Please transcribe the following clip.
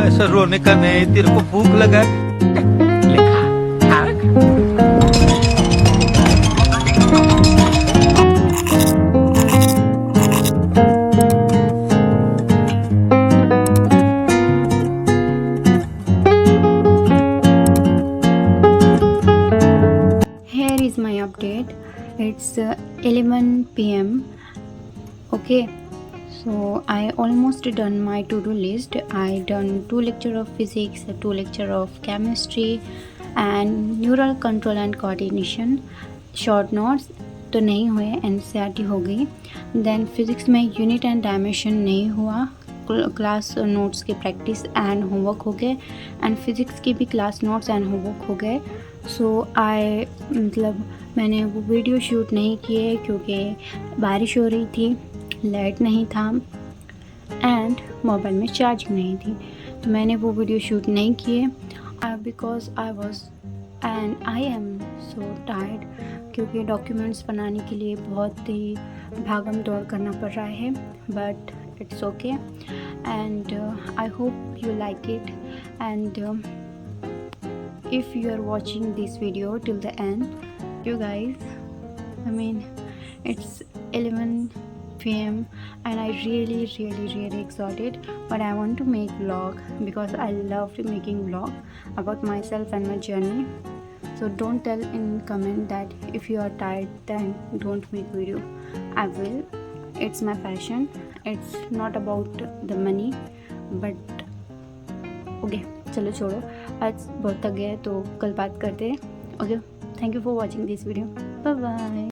ऐसा रोने का नहीं, तेरे को भूख लगा ले खा, Here is my update. It's 11 p.m. Okay, so I almost done my to-do list. I done 2 lecture of physics, 2 lecture of chemistry and neural control and coordination. Short notes तो नहीं हुए, NCERT हो गई. देन फिज़िक्स में unit and dimension नहीं हुआ. Class notes की practice and homework हो गए एंड फिज़िक्स की भी क्लास नोट्स एंड होमवर्क हो गए. सो मतलब मैंने वो वीडियो शूट नहीं किए क्योंकि बारिश हो रही थी, लाइट नहीं था एंड मोबाइल में चार्जिंग नहीं थी, तो मैंने वो वीडियो शूट नहीं किए because I am so tired, क्योंकि डॉक्यूमेंट्स बनाने के लिए बहुत ही भागम दौड़ करना पड़ रहा है. But it's okay and I hope you like it and if you are watching this video till the end, you guys, I mean it's 11 p.m. and I really excited, but I want to make vlog because I love making vlog about myself and my journey. So don't tell in comment that if you are tired then don't make video. I will. It's my passion. It's not about the money, but okay, चलो छोड़ो, आज बहुत थक गए तो कल बात करते हैं. Okay, thank you for watching this video. Bye bye.